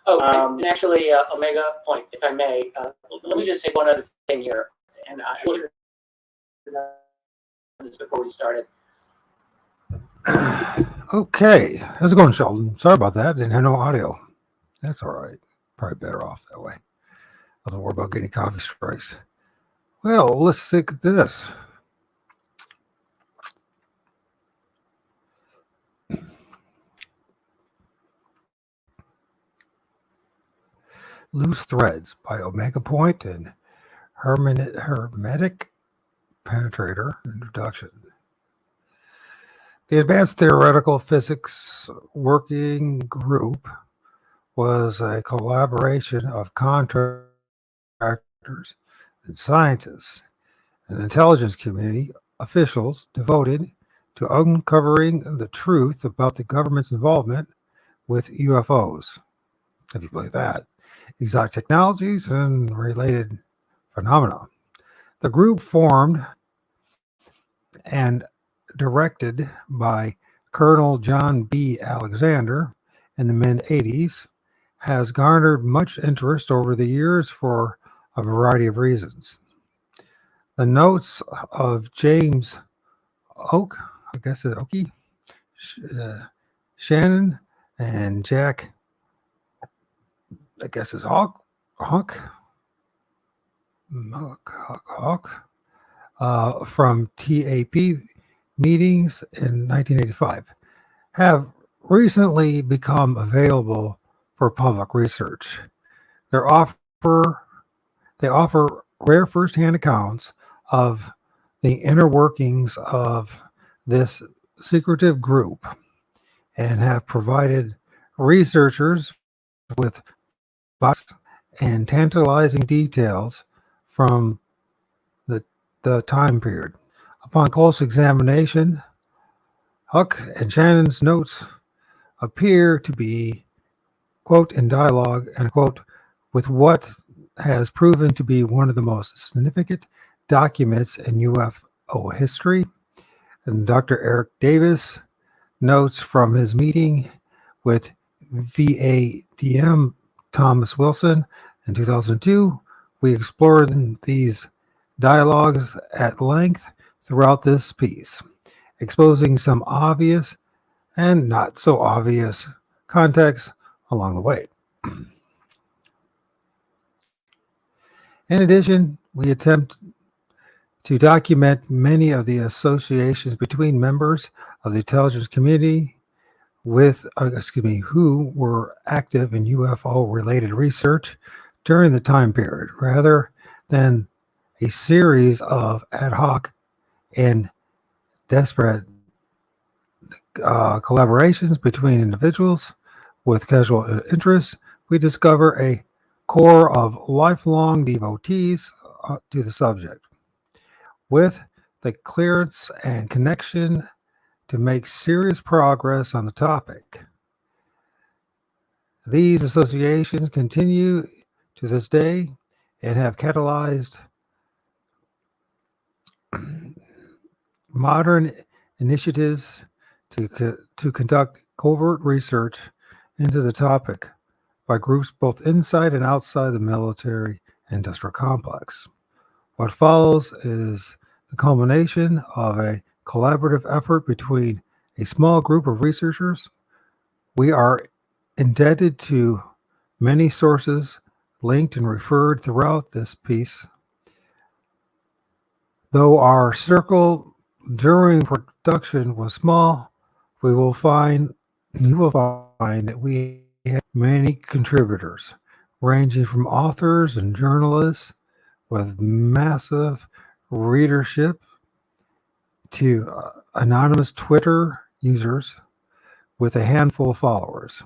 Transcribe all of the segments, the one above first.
And actually, Omega Point, if I may, let me just say one other thing here, and I should have done this before we started. Okay, how's it going, Sheldon? Sorry about that. Didn't have no audio. That's all right. Probably better off that way. Doesn't worry about getting coffee strikes. Well, let's look at this. Loose Threads by Omega Point and Hermetic Penetrator Introduction. The Advanced Theoretical Physics Working Group was a collaboration of contractors and scientists and intelligence community officials devoted to uncovering the truth about the government's involvement with UFOs, if you believe that, exotic technologies, and related phenomena. The group, formed and directed by Colonel John B. Alexander in the mid-80s, has garnered much interest over the years for a variety of reasons. The notes of James Oak, I guess it's Oakey, Shannon, and Jack, I guess it's Hawk, from TAP meetings in 1985, have recently become available for public research. They offer rare first-hand accounts of the inner workings of this secretive group and have provided researchers with boxed and tantalizing details from the time period. Upon close examination, Huck and Shannon's notes appear to be, quote, in dialogue, and quote, with what has proven to be one of the most significant documents in UFO history. And Dr. Eric Davis notes from his meeting with VADM Thomas Wilson in 2002. We explored these dialogues at length throughout this piece, exposing some obvious and not so obvious context along the way. In addition, we attempt to document many of the associations between members of the intelligence community with, who were active in UFO-related research during the time period, rather than a series of ad hoc and desperate collaborations between individuals with casual interests. We discover a core of lifelong devotees to the subject, with the clearance and connection to make serious progress on the topic. These associations continue to this day and have catalyzed modern initiatives to conduct covert research into the topic by groups both inside and outside the military industrial complex. What follows is the culmination of a collaborative effort between a small group of researchers. We are indebted to many sources linked and referred throughout this piece. Though our circle during production was small, you will find that we have many contributors, ranging from authors and journalists with massive readership to anonymous Twitter users with a handful of followers.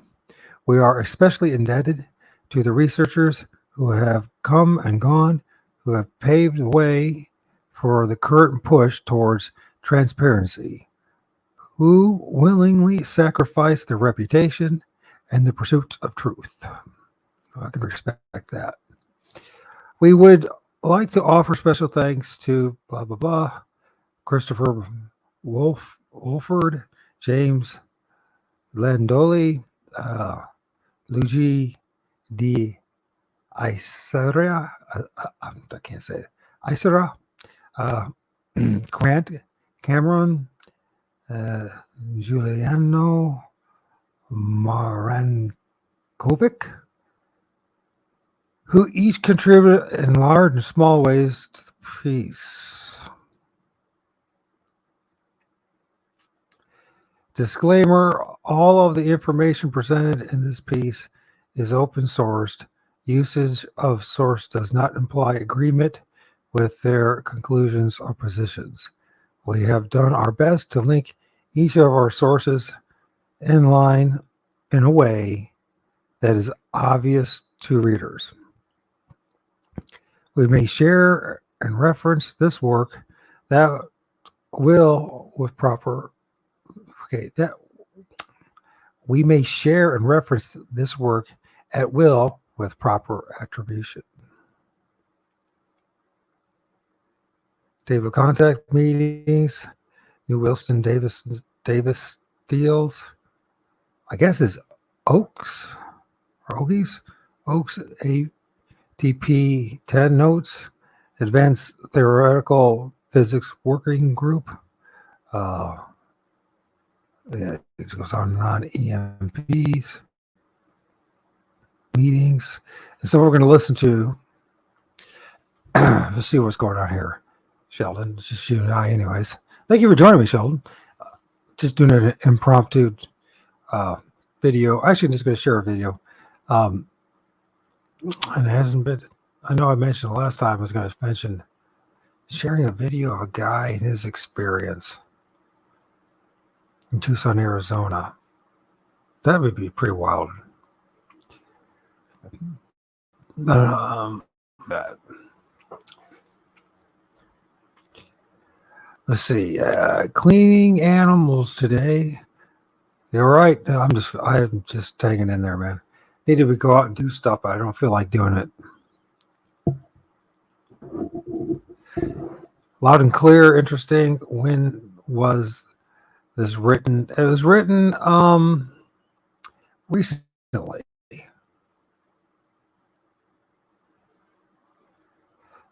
We are especially indebted to the researchers who have come and gone, who have paved the way for the current push towards transparency, who willingly sacrifice their reputation and the pursuit of truth. I can respect that. We would like to offer special thanks to blah, blah, blah, Christopher Wolford, James Landoli, Luigi D. Isera, I can't say it. Isera, Grant Cameron, Giuliano Marankovic, who each contributed in large and small ways to the piece. Disclaimer, all of the information presented in this piece is open sourced. Usage of source does not imply agreement with their conclusions or positions. We have done our best to link each of our sources in line in a way that is obvious to readers. We may share and reference this work that will with proper that we may share and reference this work at will with proper attribution. Table of contact meetings, New Wilston Davis Deals, I guess is Oaks or Ogies, Oaks ATP 10 notes, Advanced Theoretical Physics Working Group. Yeah, it goes on and on. EMPs, meetings. And so we're going to listen to, let's see what's going on here. Sheldon, it's just you and I anyways. Thank you for joining me, Sheldon. Just doing an impromptu video. Actually, I'm just going to share a video. And it hasn't been, I know I mentioned the last time I was going to mention sharing a video of a guy and his experience in Tucson, Arizona. That would be pretty wild. Let's see. Cleaning animals today. You're right. I'm just hanging in there, man. Need to go out and do stuff, but I don't feel like doing it. Loud and clear, interesting. When was this written? It was written recently.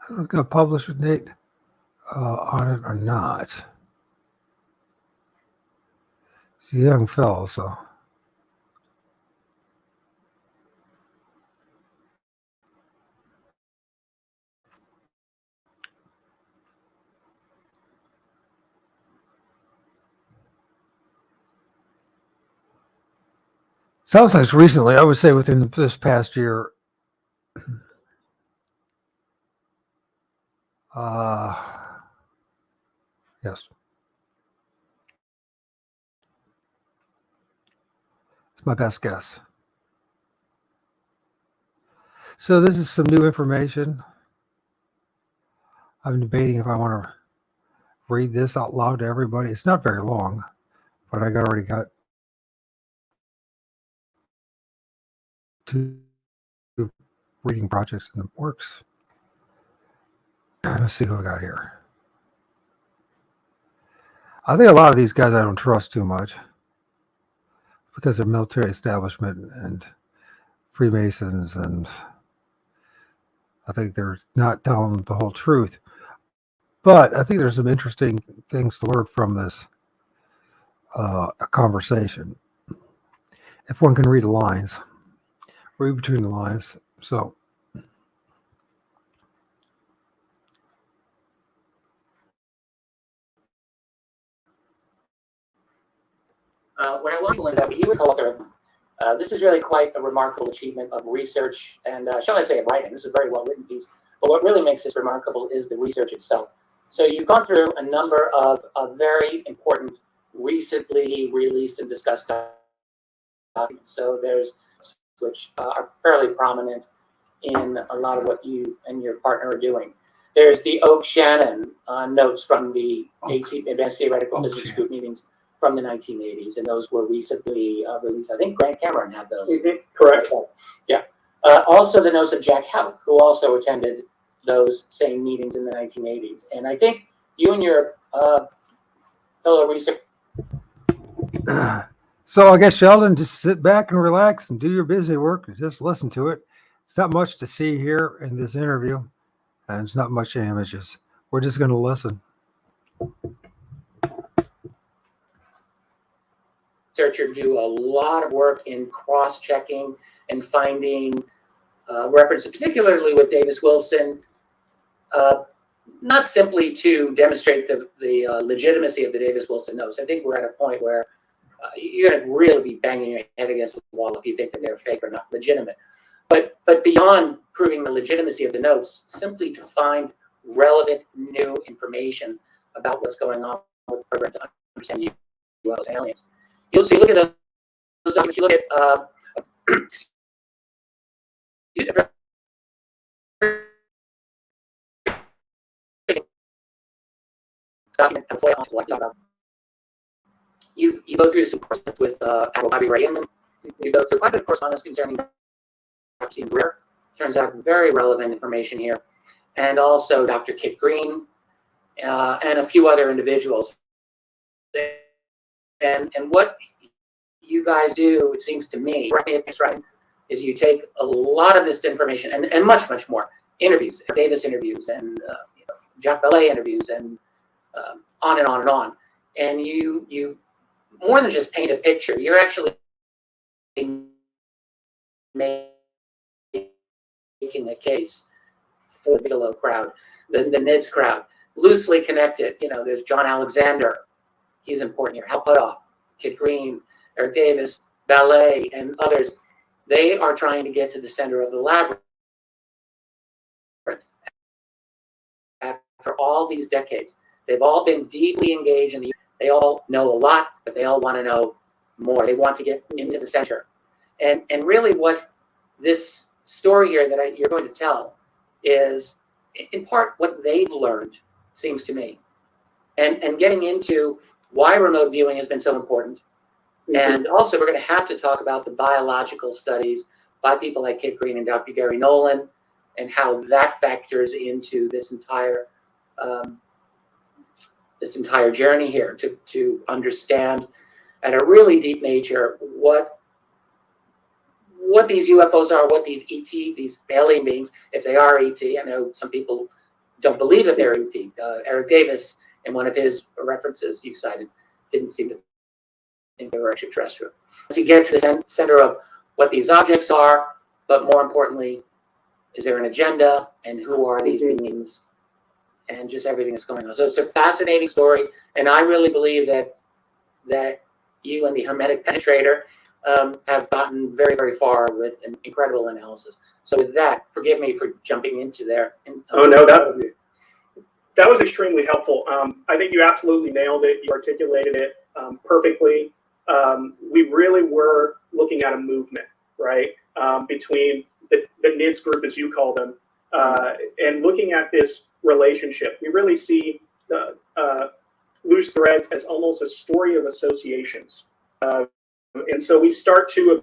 I'm going to publish a date on it or not. He's a young fellow, so. Sounds like recently, I would say within this past year. Yes. It's my best guess. So this is some new information. I'm debating if I want to read this out loud to everybody. It's not very long, but I already got 2 reading projects in the works. Let's see who we got here. I think a lot of these guys I don't trust too much because they're military establishment and Freemasons, and I think they're not telling the whole truth. But I think there's some interesting things to learn from this conversation. If one can read the lines, read between the lines. So. When I look at that, you would author, this is really quite a remarkable achievement of research and, shall I say, of writing. This is a very well-written piece. But what really makes this remarkable is the research itself. So you've gone through a number of very important, recently released and discussed documents. So there's which are fairly prominent in a lot of what you and your partner are doing. There's the Oak Shannon notes from the Advanced Theoretical Physics Group meetings from the 1980s, and those were recently released. I think Grant Cameron had those. Mm-hmm. Correct. Yeah. Also the notes of Jack Houck, who also attended those same meetings in the 1980s. And I think you and your fellow research. So I guess, Sheldon, just sit back and relax and do your busy work and just listen to it. It's not much to see here in this interview, and it's not much images. We're just going to listen. Researcher do a lot of work in cross-checking and finding references, particularly with Davis Wilson, not simply to demonstrate the legitimacy of the Davis Wilson notes. I think we're at a point where you're going to really be banging your head against the wall if you think that they're fake or not legitimate. But beyond proving the legitimacy of the notes, simply to find relevant new information about what's going on with the program to understand UFOs and aliens. You'll see, look at those documents, you look at document you go through some correspondence with Admiral Bobby Ray Inman. You go through quite a bit of correspondence concerning Dr. Greer. Turns out very relevant information here. And also Dr. Kit Green and a few other individuals. And what you guys do, it seems to me, if it's right, is you take a lot of this information and much, much more. Interviews, Davis interviews, and Jacques Vallée interviews, and on and on and on. And you more than just paint a picture, you're actually making a case for the Bigelow crowd, the NIDS crowd, loosely connected. There's John Alexander, he's important here, Hal Puthoff, Kit Green, Eric Davis, Vallée, and others. They are trying to get to the center of the labyrinth. After all these decades, they've all been deeply engaged in they all know a lot, but they all want to know more. They want to get into the center. And really what this story here that you're going to tell is, in part, what they've learned, seems to me. And getting into why remote viewing has been so important. Mm-hmm. And also, we're going to have to talk about the biological studies by people like Kit Green and Dr. Gary Nolan, and how that factors into this entire journey here to understand at a really deep nature what these UFOs are, what these ET, these alien beings, if they are ET. I know some people don't believe that they're ET. Eric Davis, in one of his references you cited, didn't seem to think they were extraterrestrial. To get to the center of what these objects are, but more importantly, is there an agenda, and who are these beings, and just everything that's going on. So it's a fascinating story, and I really believe that you and the Hermetic Penetrator have gotten very, very far with an incredible analysis. So with that, forgive me for jumping into there. Oh no, that was extremely helpful. I think you absolutely nailed it. You articulated it perfectly. We really were looking at a movement, right, between the NIDS group, as you call them, and looking at this relationship. We really see the loose threads as almost a story of associations. And so we start to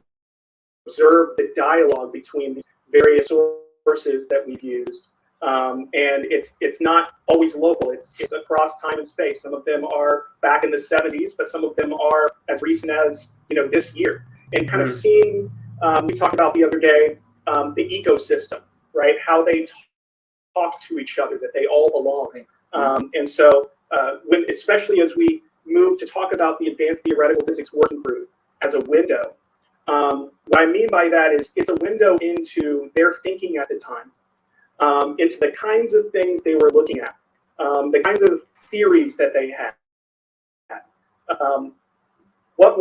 observe the dialogue between the various sources that we've used. And it's not always local. It's across time and space. Some of them are back in the 70s, but some of them are as recent as this year. And kind of seeing, we talked about the other day, the ecosystem, right? How they talk to each other, that they all belong. And so especially as we move to talk about the Advanced Theoretical Physics Working Group as a window, what I mean by that is it's a window into their thinking at the time, into the kinds of things they were looking at, the kinds of theories that they had. What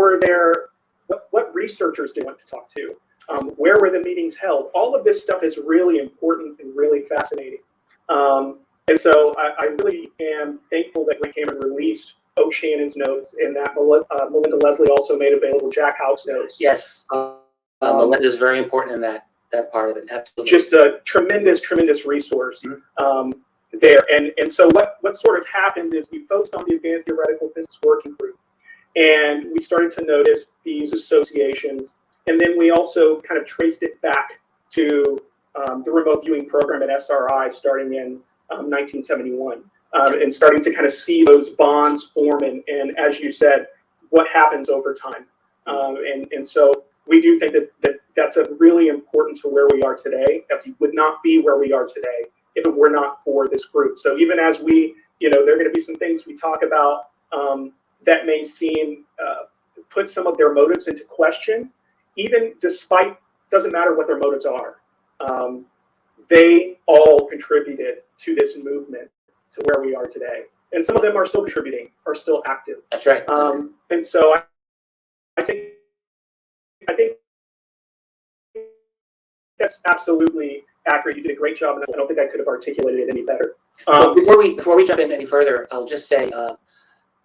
researchers do they want to talk to? Where were the meetings held? All of this stuff is really important and really fascinating. And so I really am thankful that Rick Cameron released O'Shannon's notes, and that Melinda Leslie also made available Jack House notes. Yes, Melinda is very important in that part of it. Absolutely. Just a tremendous resource there. And so what sort of happened is we focused on the Advanced Theoretical Physics Working Group, and we started to notice these associations. And then we also kind of traced it back to the remote viewing program at SRI starting in 1971, and starting to kind of see those bonds form, and as you said, what happens over time. And so we do think that's a really important to where we are today, that we would not be where we are today if it were not for this group. So even as we, there are going to be some things we talk about that may seem, put some of their motives into question, even despite, doesn't matter what their motives are. They all contributed to this movement to where we are today. And some of them are still contributing, are still active. That's right. And so I think that's absolutely accurate. You did a great job, and I don't think I could have articulated it any better. Well, before we jump in any further, I'll just say,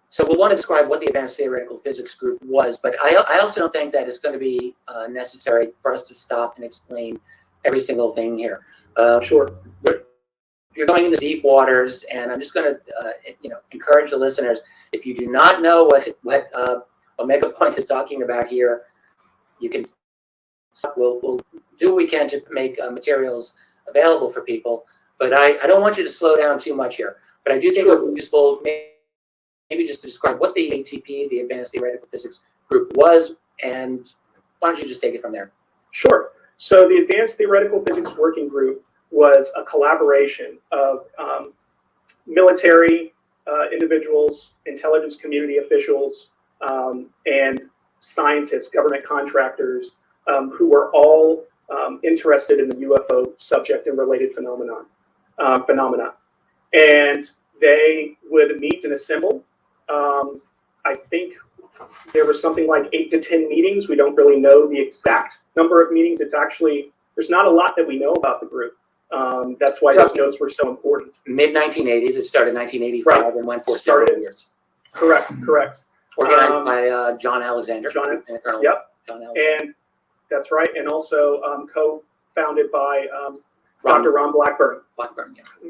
so we'll want to describe what the Advanced Theoretical Physics Group was, but I also don't think that it's going to be necessary for us to stop and explain every single thing here. Sure. You're going into deep waters, and I'm just going to, encourage the listeners. If you do not know what Omega Point is talking about here, you can. We'll do what we can to make materials available for people, but I don't want you to slow down too much here. But I do think it would be useful, maybe just to describe what the ATP, the Advanced Theoretical Physics Group, was, and why don't you just take it from there? Sure. So the Advanced Theoretical Physics Working Group was a collaboration of military individuals, intelligence community officials, and scientists, government contractors, who were all interested in the UFO subject and related phenomena. And they would meet and assemble. I think there was something like 8 to 10 meetings. We don't really know the exact number of meetings. It's actually, there's not a lot that we know about the group. That's why those notes were so important. Mid-1980s, it started in 1985 and went for several years. Correct. Organized by John Alexander. John Alexander. And that's right. And also co-founded by Dr. Ron Blackburn,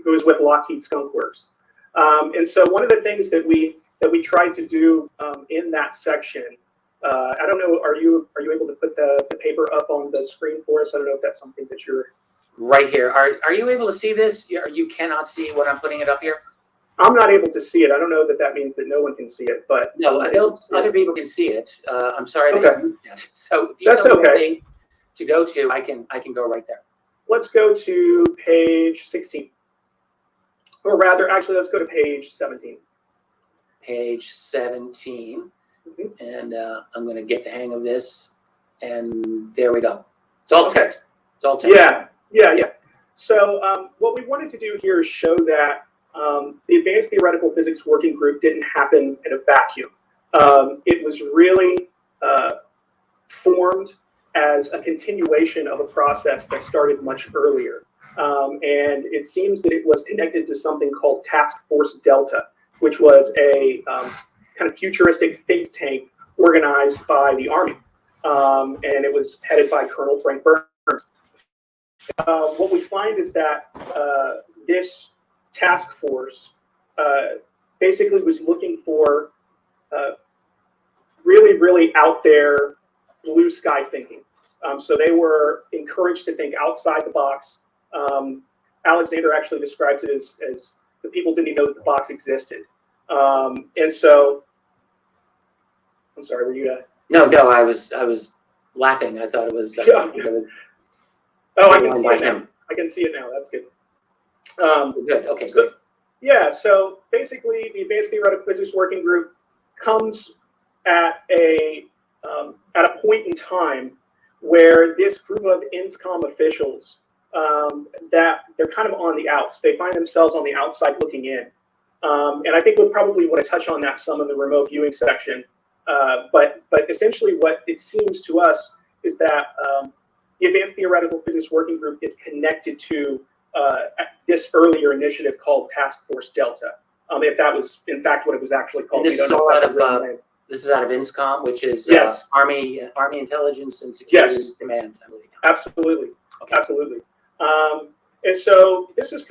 who was with Lockheed Skunk Works. And so one of the things that we tried to do in that section, I don't know, are you able to put the paper up on the screen for us? I don't know if that's something that you're... Right here. Are you able to see this? You cannot see what I'm putting it up here? I'm not able to see it. I don't know that that means that no one can see it, but... No, other people can see it. I'm sorry. Okay. So if you that's okay. To go to, I can go right there. Let's go to page 16. Or rather, actually, let's go to page 17. Page 17. Mm-hmm. And I'm going to get the hang of this. And there we go. It's all text. It's all text. Yeah. So what we wanted to do here is show that the Advanced Theoretical Physics Working Group didn't happen in a vacuum. It was really formed as a continuation of a process that started much earlier. And it seems that it was connected to something called Task Force Delta, which was a kind of futuristic think tank organized by the Army. And it was headed by Colonel Frank Burns. What we find is that this task force basically was looking for really, really out there blue sky thinking. So they were encouraged to think outside the box. Alexander actually describes it as the people didn't even know that the box existed. And so, I'm sorry, were you? No, I was laughing. I thought it was. Oh, I can see it now. I can see it now. That's good. Good. Okay. So, good. Yeah. So basically, the Advanced Theoretical Physics Working Group comes at a point in time where this group of INSCOM officials that they're kind of on the outs. They find themselves on the outside looking in. And I think we'll probably want to touch on that some in the remote viewing section. But essentially, what it seems to us is that the Advanced Theoretical Physics Working Group is connected to this earlier initiative called Task Force Delta. If that was, in fact, what it was actually called. This is out of INSCOM, which is yes. Army Intelligence and Security Command, I believe. Absolutely. And so this is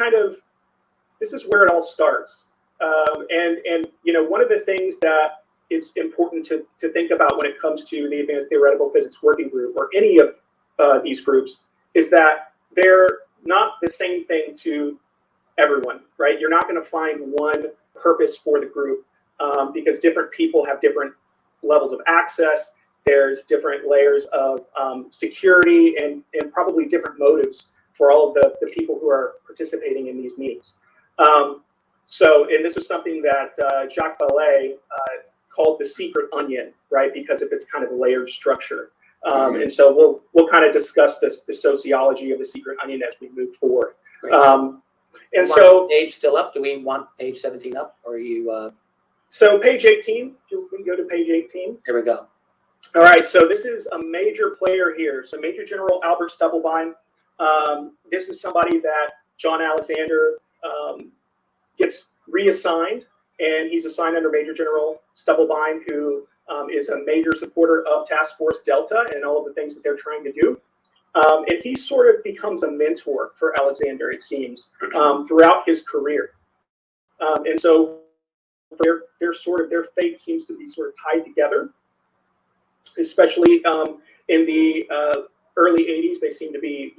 where it all starts. And one of the things that is important to think about when it comes to the Advanced Theoretical Physics Working Group or any of these groups is that they're not the same thing to everyone, right? You're not going to find one purpose for the group because different people have different levels of access, There's different layers of security and probably different motives for all of the people who are participating in these meetings. And this is something that Jacques Vallée called the secret onion, right? Because of its kind of layered structure. And so we'll kind of discuss the sociology of the secret onion as we move forward. And so, page still up? Do we want page 17 up, or are you? So page 18. We can go to page 18. Here we go. All right. So this is a major player here. So Major General Albert Stubblebine. This is somebody that John Alexander gets reassigned, and he's assigned under Major General Stubblebine, who is a major supporter of Task Force Delta and all of the things that they're trying to do. And he sort of becomes a mentor for Alexander, it seems, throughout his career. And so their fate seems to be sort of tied together, especially in the early 80s. They seem to be,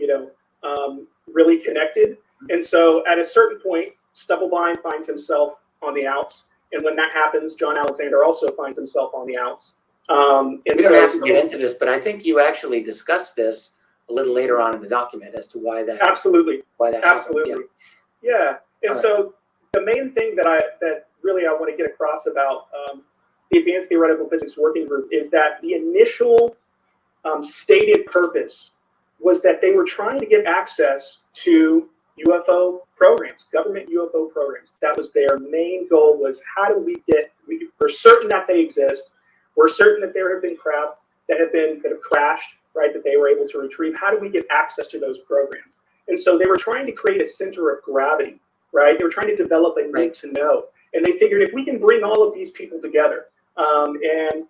really connected. And so at a certain point, Stubblebine finds himself on the outs. And when that happens, John Alexander also finds himself on the outs. And we don't have to get into this, but I think you actually discussed this a little later on in the document as to why that. Absolutely. Why that. Absolutely. Happened. Yeah. And so the main thing that really I want to get across about the Advanced Theoretical Physics Working Group is that the initial stated purpose was that they were trying to get access to UFO programs, government UFO programs. That was their main goal, was how do we're certain that they exist. We're certain that there have been craft that have crashed, right, that they were able to retrieve. How do we get access to those programs? And so they were trying to create a center of gravity, right? They were trying to develop a need to know. And they figured if we can bring all of these people together and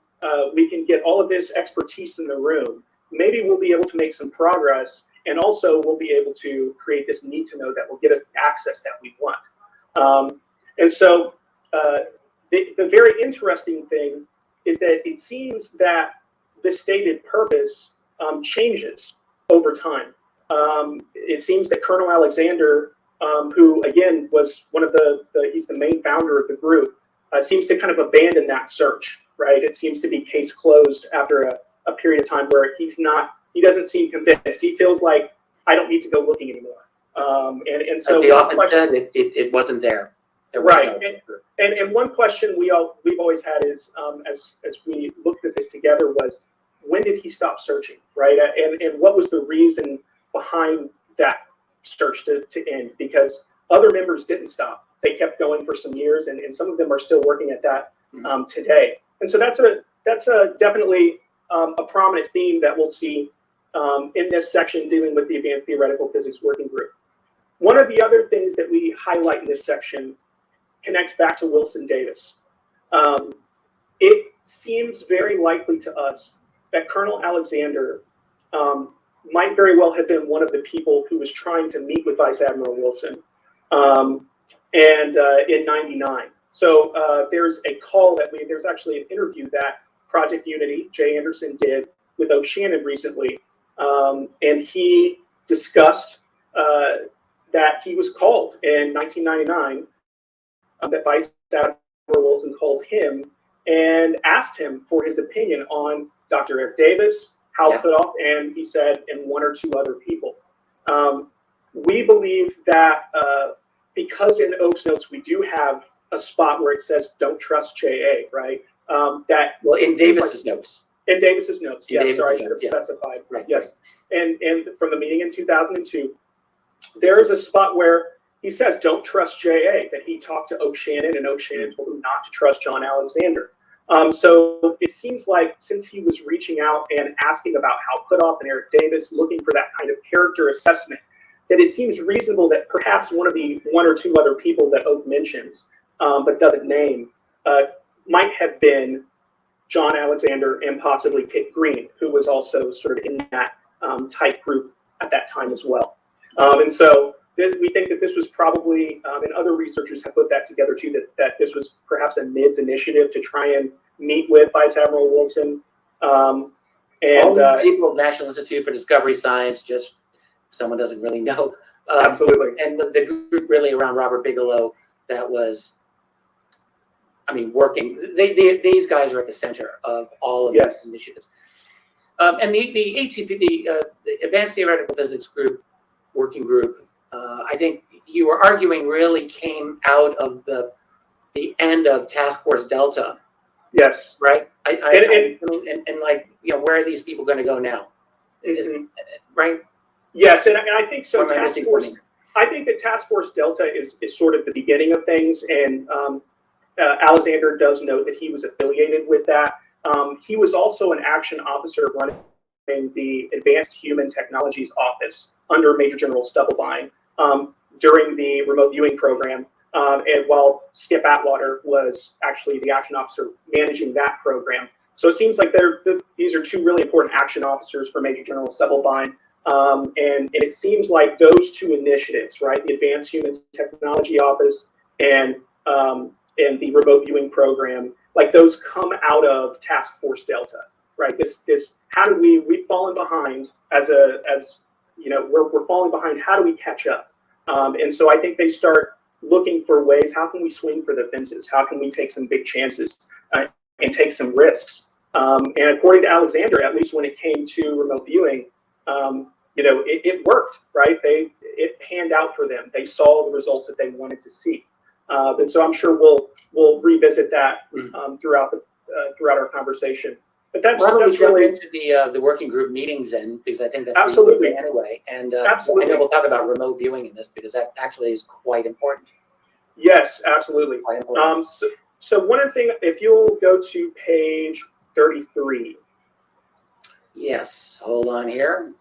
we can get all of this expertise in the room, maybe we'll be able to make some progress. And also we'll be able to create this need to know that will get us the access that we want. And so the very interesting thing is that it seems that the stated purpose changes over time. It seems that Colonel Alexander, who again was one of he's the main founder of the group, seems to kind of abandon that search, right? It seems to be case closed after a period of time where he doesn't seem convinced. He feels like, I don't need to go looking anymore. And so as the often said, it wasn't there. Right. And one question we've always had is, as we looked at this together, was when did he stop searching, right? And what was the reason behind that search to end? Because other members didn't stop. They kept going for some years, and some of them are still working at that today. And so that's definitely a prominent theme that we'll see in this section dealing with the Advanced Theoretical Physics Working Group. One of the other things that we highlight in this section connects back to Wilson Davis. It seems very likely to us that Colonel Alexander might very well have been one of the people who was trying to meet with Vice Admiral Wilson in '99. So there's a call there's actually an interview that Project Unity, Jay Anderson, did with O'Shannon recently. And he discussed that he was called in 1999, that Vice Admiral Wilson called him and asked him for his opinion on Dr. Eric Davis, Hal Puthoff, and he said, and one or two other people. We believe that because in Oak's notes we do have a spot where it says "Don't trust JA," right? In Davis's notes. In Davis's notes, yes. Davis's Sorry, I should have specified. Right. Yes, and from the meeting in 2002, there is a spot where he says, "Don't trust JA." That he talked to O'Shannon, and O'Shannon told him not to trust John Alexander. So it seems like since he was reaching out and asking about Hal Puthoff and Eric Davis, looking for that kind of character assessment, that it seems reasonable that perhaps one or two other people that Oak mentions, but doesn't name, might have been John Alexander and possibly Kit Green, who was also sort of in that type group at that time as well. And so we think that this was probably, and other researchers have put that together too, that this was perhaps a NIDS initiative to try and meet with Vice Admiral Wilson. All these people, National Institute for Discovery Science, just someone doesn't really know. Absolutely. And the group really around Robert Bigelow that was, working. These guys are at the center of all of these initiatives. And the ATP, the Advanced Theoretical Physics Group, working group, I think you were arguing really came out of the end of Task Force Delta, Yes. right? And like, where are these people going to go now? Right? Yes, and I think so. What am I Task missing Force. from I think that Task Force Delta is sort of the beginning of things, and Alexander does note that he was affiliated with that. He was also an action officer running the Advanced Human Technologies Office under Major General Stubblebine during the remote viewing program, and while Skip Atwater was actually the action officer managing that program. So it seems like these are two really important action officers for Major General Stubblebine. And it seems like those two initiatives, right, the Advanced Human Technology Office and the remote viewing program, like those come out of Task Force Delta, right? This how do we've fallen behind we're falling behind. How do we catch up? And so I think they start looking for ways. How can we swing for the fences? How can we take some big chances and take some risks? And according to Alexander, at least when it came to remote viewing, it worked, right? It panned out for them. They saw the results that they wanted to see, and so I'm sure we'll revisit that throughout our conversation. But that's really into the working group meetings, then, because I think that's absolutely anyway. And absolutely. I know we'll talk about remote viewing in this because that actually is quite important. Yes, absolutely. Quite important. So one thing, if you'll go to page 33. Yes, hold on here.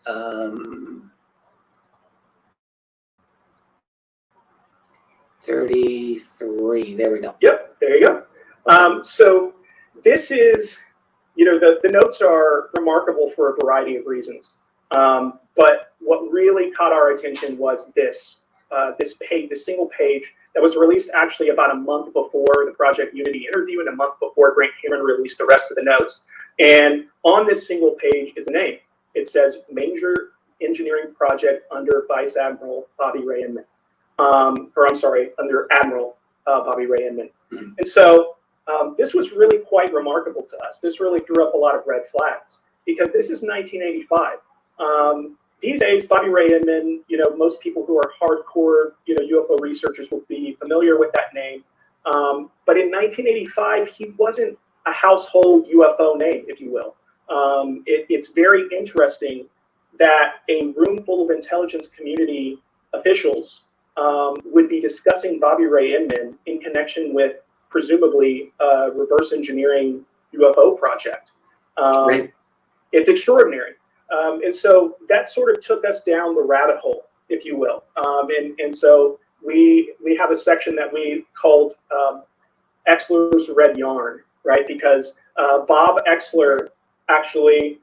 33. There we go. Yep, there you go. So this is, the notes are remarkable for a variety of reasons. But what really caught our attention was this page, the single page that was released actually about a month before the Project Unity interview and a month before Grant Cameron released the rest of the notes. And on this single page is a name. It says Major Engineering Project under Vice Admiral Bobby Ray Inman. Under Admiral Bobby Ray Inman. And so this was really quite remarkable to us. This really threw up a lot of red flags because this is 1985. These days, Bobby Ray Inman, most people who are hardcore, UFO researchers will be familiar with that name. But in 1985, he wasn't a household UFO name, if you will. It's very interesting that a room full of intelligence community officials would be discussing Bobby Ray Inman in connection with presumably a reverse engineering UFO project. Right. It's extraordinary. And so that sort of took us down the rabbit hole, if you will. And so we have a section that we called Exler's Red Yarn, right? Because Bob Exler actually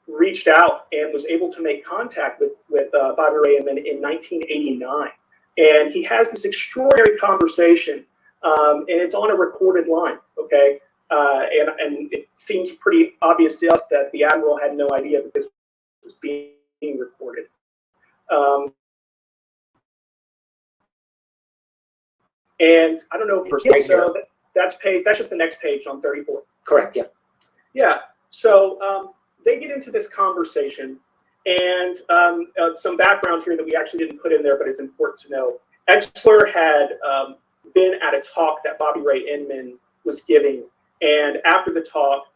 reached out and was able to make contact with Bobby Ray Inman in 1989. And he has this extraordinary conversation, and it's on a recorded line, okay? And it seems pretty obvious to us that the Admiral had no idea that this was being recorded. And I don't know if you so that's just the next page on 34. Correct, yeah. Yeah, so they get into this conversation, and some background here that we actually didn't put in there, but it's important to know. Exler had been at a talk that Bobby Ray Inman was giving, and after the talk,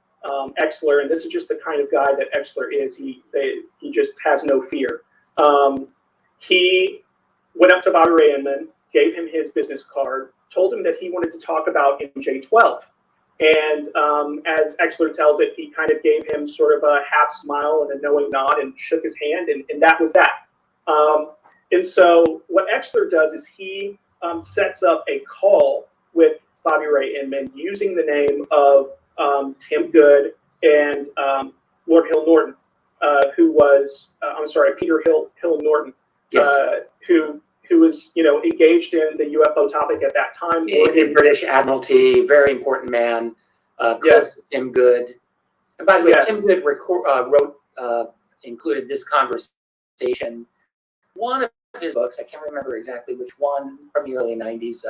Exler, and this is just the kind of guy that Exler is, he just has no fear. He went up to Bobby Ray Inman, gave him his business card, told him that he wanted to talk about MJ-12. And as Exler tells it, he kind of gave him sort of a half smile and a knowing nod and shook his hand, and that was that. And so what Exler does is he sets up a call with Bobby Ray Inman using the name of Tim Good and Lord Hill Norton, who was, Peter Hill Norton, Yes. who was, engaged in the UFO topic at that time. In the British Admiralty, very important man. Yes. Tim Good. And by the way, Yes. Tim Good included this conversation. One of his books, I can't remember exactly which one, from the early 90s.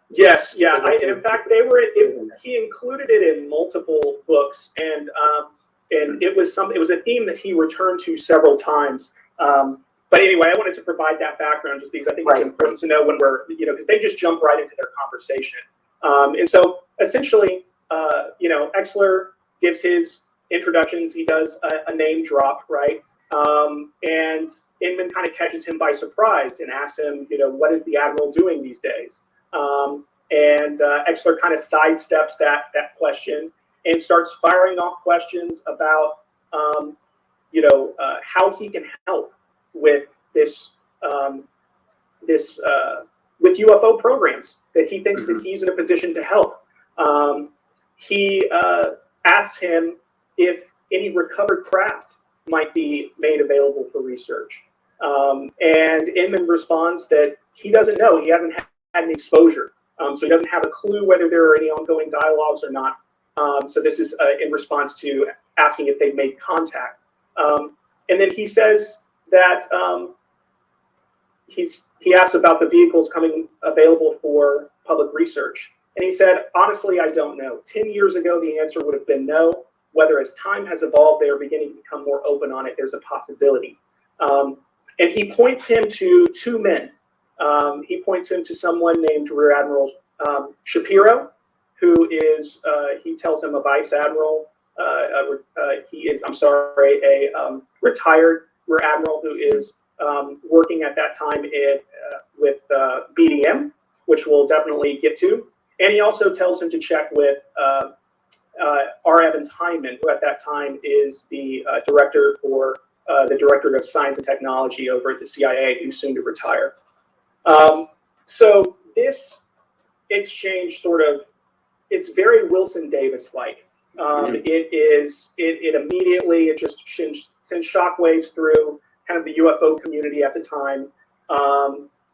Yes, yeah. In fact, he included it in multiple books, and and it was a theme that he returned to several times. But anyway, I wanted to provide that background just because I think it's important to know when we're, because they just jump right into their conversation. And so essentially, Exler gives his introductions. He does a name drop, right? And Inman kind of catches him by surprise and asks him, what is the Admiral doing these days? And Exler kind of sidesteps that question and starts firing off questions about, how he can help with this, with UFO programs that he thinks that he's in a position to help. He asks him if any recovered craft might be made available for research. And Inman responds that he doesn't know. He hasn't had any exposure. So he doesn't have a clue whether there are any ongoing dialogues or not. So this is in response to asking if they've made contact. And then he says that he asked about the vehicles coming available for public research. And he said, honestly, I don't know. 10 years ago, the answer would have been no. Whether as time has evolved, they are beginning to become more open on it, there's a possibility. And he points him to two men. He points him to someone named Rear Admiral Shapiro, who is, he tells him, a vice admiral. He is, a retired Rear Admiral who is working at that time with BDM, which we'll definitely get to. And he also tells him to check with R. Evans Hyman, who at that time is the director for the Directorate of Science and Technology over at the CIA, who's soon to retire. So this exchange it's very Wilson Davis-like. It immediately just sends shockwaves through kind of the UFO community at the time.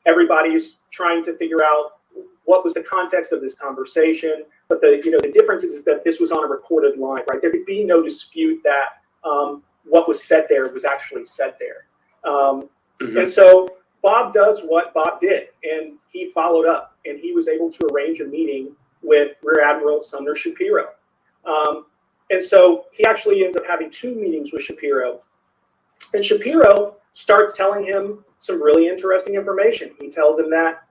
Everybody's trying to figure out what was the context of this conversation, but the difference is that this was on a recorded line, right? There could be no dispute that what was said there was actually said there. And so Bob does what Bob did, and he followed up, and he was able to arrange a meeting with Rear Admiral Sumner Shapiro. And so he actually ends up having two meetings with Shapiro. And Shapiro starts telling him some really interesting information. He tells him that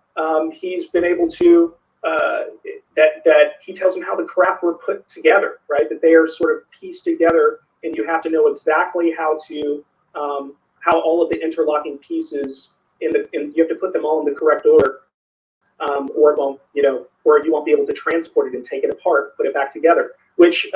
he's been able to, that he tells him how the craft were put together, right? That they are sort of pieced together, and you have to know exactly how all of the interlocking pieces you have to put them all in the correct order, or it won't, or you won't be able to transport it and take it apart, put it back together, which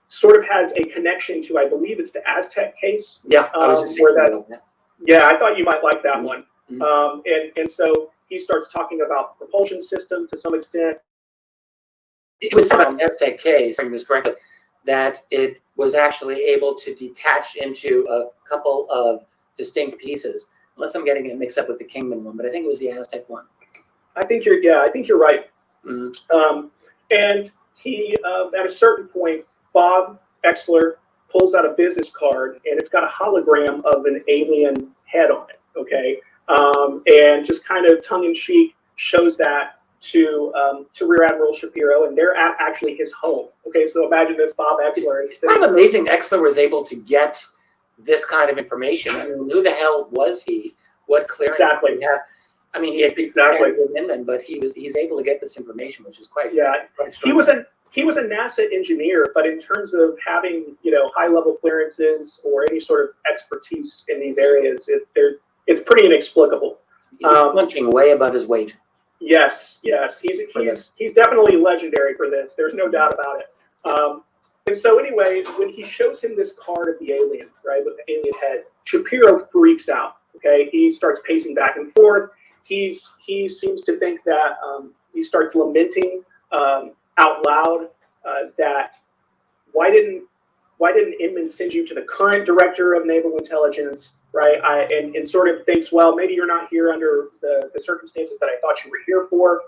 sort of has a connection to, I believe it's the Aztec case. Yeah, I was just thinking about that. Yeah, I thought you might like that one. And so he starts talking about the propulsion system to some extent. It was about the Aztec case, if I was correctly, that it was actually able to detach into a couple of distinct pieces. Unless I'm getting it mixed up with the Kingman one, but I think it was the Aztec one. I think you're right. And he, at a certain point, Bob Exler pulls out a business card, and it's got a hologram of an alien head on it. Okay, and just kind of tongue-in-cheek shows that to Rear Admiral Shapiro, and they're at actually his home. Okay, so imagine this: Bob Exler is. It's kind of amazing. Exler was able to get this kind of information. I mean, who the hell was he? What clearance did he have? I mean, he had with Inman, but he's able to get this information, which is quite He was a NASA engineer, but in terms of having high level clearances or any sort of expertise in these areas, it's pretty inexplicable. He's punching way above his weight. Yes, he's definitely legendary for this. There's no doubt about it. And so anyway, when he shows him this card of the alien, right, with the alien head, Shapiro freaks out. Okay, he starts pacing back and forth. He seems to think that he starts lamenting out loud that why didn't Inman send you to the current director of naval intelligence, right? And sort of thinks, well, maybe you're not here under the circumstances that I thought you were here for,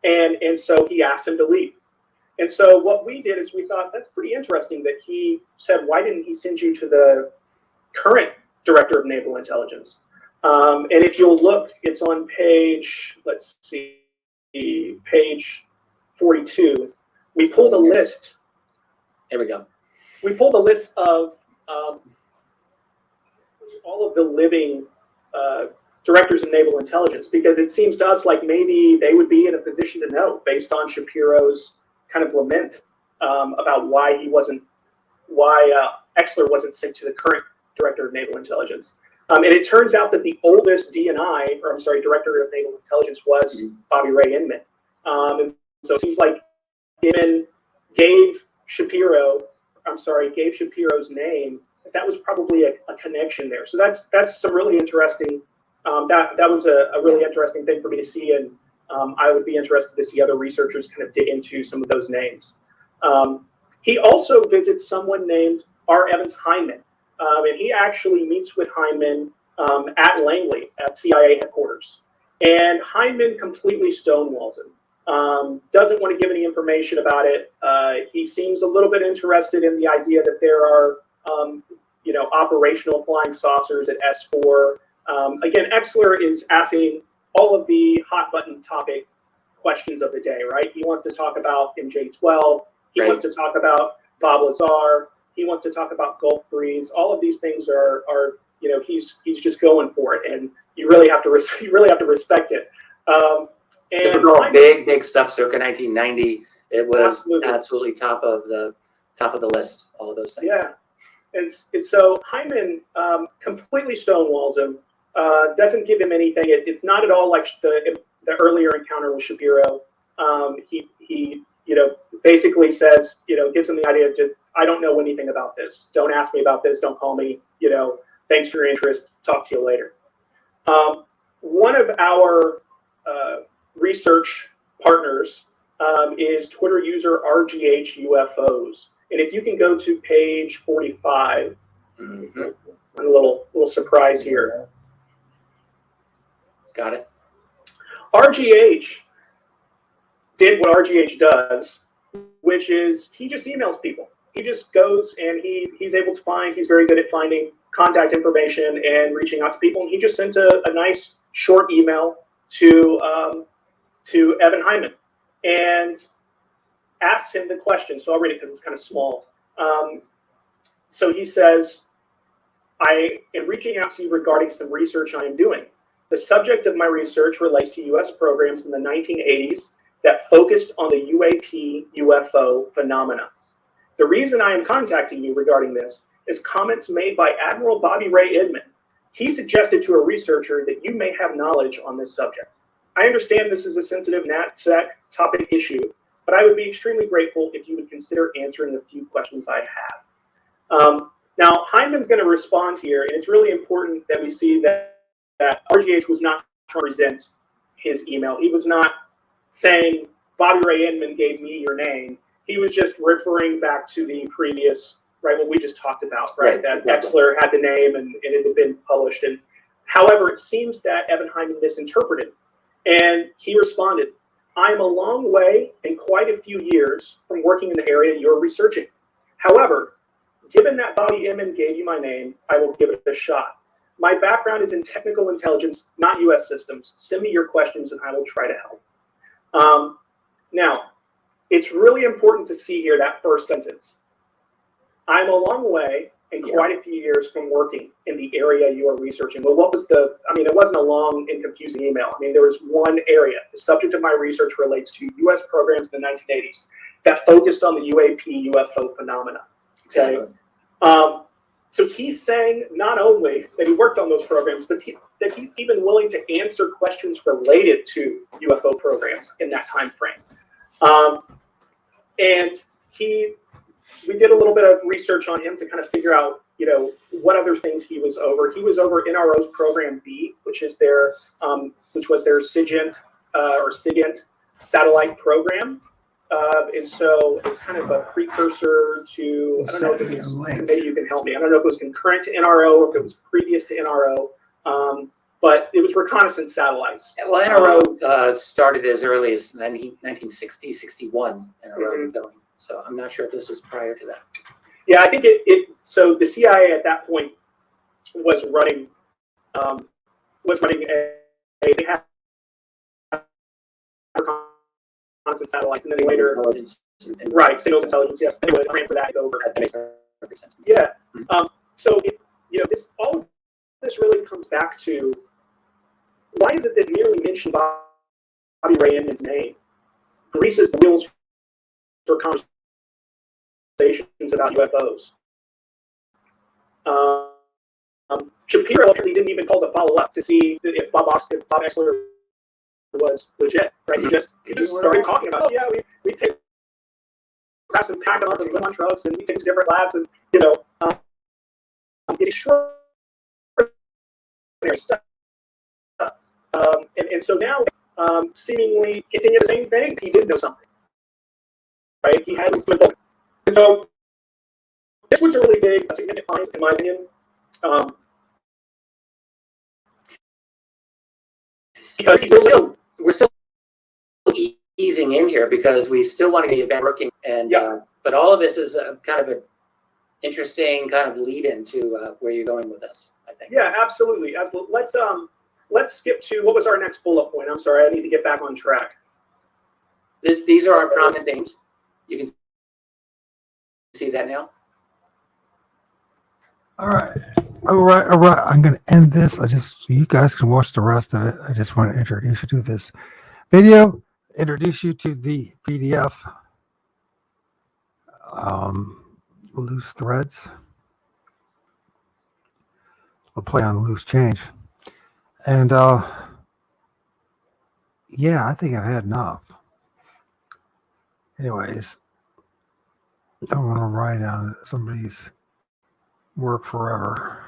and so he asked him to leave. And so what we did is we thought that's pretty interesting that he said, why didn't he send you to the current director of naval intelligence? And if you'll look, it's on page, let's see, page 42. We pulled a list. There we go. we pulled a list of all of the living directors of naval intelligence, because it seems to us like maybe they would be in a position to know, based on Shapiro's kind of lament about why Exler wasn't sent to the current director of naval intelligence. And it turns out that the oldest DNI, or I'm sorry, director of naval intelligence, was Bobby Ray Inman. And so it seems like Inman gave Shapiro's name. That was probably a connection there. So that's some really interesting. That was a really interesting thing for me to see, and I would be interested to see other researchers kind of dig into some of those names. He also visits someone named R. Evans Hyndman, and he actually meets with Hyndman at Langley at CIA headquarters. And Hyndman completely stonewalls him. Doesn't want to give any information about it. He seems a little bit interested in the idea that there are, operational flying saucers at S4. Again, Exler is asking all of the hot button topic questions of the day, right? He wants to talk about MJ-12. He wants to talk about Bob Lazar. He wants to talk about Gulf Breeze. All of these things are he's just going for it, and you really have to respect it. And all big stuff. Circa 1990, it was absolutely top of the list. All of those things. Yeah, and so Hyndman completely stonewalls him. Doesn't give him anything. It's not at all like the earlier encounter with Shapiro. He basically says, gives him the idea of just, I don't know anything about this. Don't ask me about this. Don't call me. Thanks for your interest. Talk to you later. One of our research partners is Twitter user RGH UFOs. And if you can go to page 45, a little surprise here. Got it. RGH did what RGH does, which is he just emails people. He just goes and he's able to find, he's very good at finding contact information and reaching out to people. And he just sent a nice short email to Evan Hyndman and asked him the question. So I'll read it because it's kind of small. So he says, I am reaching out to you regarding some research I am doing. The subject of my research relates to U.S. programs in the 1980s that focused on the UAP UFO phenomena. The reason I am contacting you regarding this is comments made by Admiral Bobby Ray Inman. He suggested to a researcher that you may have knowledge on this subject. I understand this is a sensitive NatSec topic issue, but I would be extremely grateful if you would consider answering a few questions I have. Now, Hyndman's going to respond here, and it's really important that we see that RGH was not trying to present his email. He was not saying, Bobby Ray Inman gave me your name. He was just referring back to the previous, right, what we just talked about, right? That Exler had the name and it had been published. And however, it seems that Evan Hyndman misinterpreted. And he responded, I'm a long way and quite a few years from working in the area you're researching. However, given that Bobby Inman gave you my name, I will give it a shot. My background is in technical intelligence, not U.S. systems. Send me your questions and I will try to help. Now, it's really important to see here that first sentence. I'm a long way and quite a few years from working in the area you are researching. Well, what was it wasn't a long and confusing email. There was one area. The subject of my research relates to U.S. programs in the 1980s that focused on the UAP UFO phenomena. Okay. So he's saying not only that he worked on those programs, but that he's even willing to answer questions related to UFO programs in that time frame. And we did a little bit of research on him to kind of figure out, what other things he was over. He was over NRO's Program B, which was their SIGINT or SIGINT satellite program. And so it's kind of a precursor to, I don't know if it was, maybe you can help me. I don't know if it was concurrent to NRO or if it was previous to NRO, but it was reconnaissance satellites. Well, NRO started as early as 1960, 61, NRO going. So I'm not sure if this was prior to that. Yeah, I think so the CIA at that point was running they had reconnaissance satellites, and then they later, right, signals intelligence, yes. Anyway, I ran for that over. sense. Yeah. All of this really comes back to why is it that merely mentioning Bobby Ray Inman's name greases the wheels for conversations about UFOs? Shapiro apparently didn't even call to follow up to see if Bob Exler was legit, right? He just started talking about, we take perhaps and pack it up and put on trucks and we take to different labs and it's extraordinary stuff. And so now, seemingly continue the same thing. He did know something, right? He had some book. And so this was a really big, significant find, in my opinion. Because we're still easing in here because we still want to get the event working, and but all of this is a kind of an interesting kind of lead into where you're going with this, I think. Yeah, absolutely. Let's skip to what was our next bullet point. I'm sorry, I need to get back on track. These are our prominent names. You can see that now. All right. I'm going to end this. You guys can watch the rest of it. I just want to introduce you to this video, introduce you to the PDF, loose threads. We'll play on loose change. And yeah, I think I've had enough. Anyways, I don't want to write on somebody's work forever.